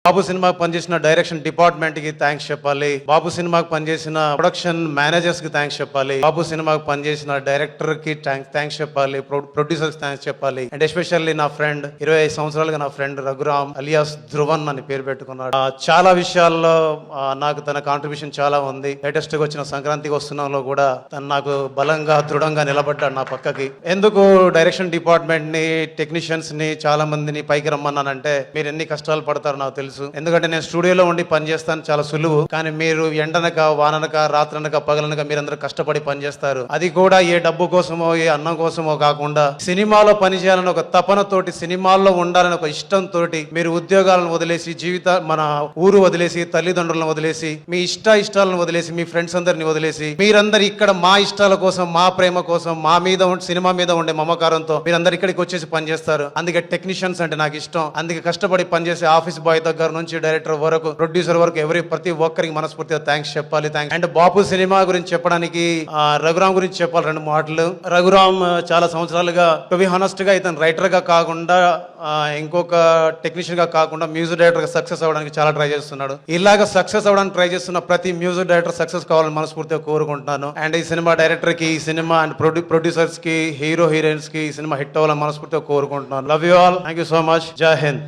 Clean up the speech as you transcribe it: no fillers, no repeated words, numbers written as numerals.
బాబు సినిమాకి పనిచేసిన direction department కి థ్యాంక్స్ చెప్పాలి. బాబు సినిమాకి పనిచేసిన ప్రొడక్షన్ మేనేజర్స్ కి థ్యాంక్స్ చెప్పాలి. బాబు సినిమాకి పనిచేసిన డైరెక్టర్ కి థ్యాంక్స్ చెప్పాలి. ప్రొడ్యూసర్స్ థ్యాంక్స్ చెప్పాలి. అండ్ ఎస్పెషల్లీ నా ఫ్రెండ్ 25 సంవత్సరాలుగా నా ఫ్రెండ్ రఘురామ్ అలియాస్ ధ్రువన్ అని పేరు పెట్టుకున్నాడు. చాలా విషయాల్లో నాకు తన కాంట్రిబ్యూషన్ చాలా ఉంది. లేటెస్ట్ గా వచ్చిన సంక్రాంతికి వస్తున్నాంలో కూడా తను నాకు బలంగా దృఢంగా నిలబడ్డాడు నా పక్కకి. ఎందుకు డైరెక్షన్ డిపార్ట్మెంట్ ని టెక్నీషియన్స్ ని చాలా మందిని పైకి రమ్మన్నానంటే, మీరు ఎన్ని కష్టాలు పడతారో నాకు తెలుసు. ఎందుకంటే నేను స్టూడియోలో ఉండి పని చేస్తాను, చాలా సులువు. కానీ మీరు ఎండనక వాననక రాత్రనక పగలనక మీరందరూ కష్టపడి పని చేస్తారు. అది కూడా ఏ డబ్బు కోసమో ఏ అన్నం కోసమో కాకుండా సినిమాలో పని చేయాలని ఒక తపనతోటి, సినిమాల్లో ఉండాలని ఒక ఇష్టంతో మీరు ఉద్యోగాలను వదిలేసి, మన ఊరు వదిలేసి, తల్లిదండ్రులను వదిలేసి, మీ ఇష్టాలను వదిలేసి, మీ ఫ్రెండ్స్ అందరిని వదిలేసి మీరందరూ ఇక్కడ మా ఇష్టాల కోసం, మా ప్రేమ కోసం, మా మీద సినిమా మీద ఉండే మమకారంతో మీరందరూ ఇక్కడికి వచ్చేసి పనిచేస్తారు. అందుకే టెక్నీషియన్స్ అంటే నాకు ఇష్టం. అందుకే కష్టపడి పనిచేసే ఆఫీస్ బాయ్ దగ్గర నుంచి డైరెక్టర్ వరకు, ప్రొడ్యూసర్ వరకు ప్రతి ఒక్కరికి మనస్ఫూర్తిగా థ్యాంక్స్ చెప్పాలి. అండ్ బాపు సినిమా గురించి చెప్పడానికి రఘురామ్ గురించి చెప్పాలి 2 మాటలు. రఘురామ్ చాలా సంవత్సరాలుగా, టు బి హానెస్ట్ గా, ఇతను రైటర్ గా కాకుండా, ఇంకొక టెక్నీషియన్ గా కాకుండా మ్యూజిక్ డైరెక్టర్ గా సక్సెస్ అవ్వడానికి చాలా ట్రై చేస్తున్నాడు. ఇలాగ సక్సెస్ అవ్వడానికి ట్రై చేస్తున్న ప్రతి మ్యూజిక్ డైరెక్టర్ సక్సెస్ కావాలని మనస్ఫూర్తిగా కోరుకుంటున్నాను. అండ్ ఈ సినిమా డైరెక్టర్ కి, ఈ సినిమా అండ్ ప్రొడ్యూసర్స్ కి, హీరో హీరోయిన్స్ కి ఈ సినిమా హిట్ అవ్వాలని మనస్ఫూర్తిగా కోరుకుంటున్నాను. Love you all. Thank you so much. జై హింద్.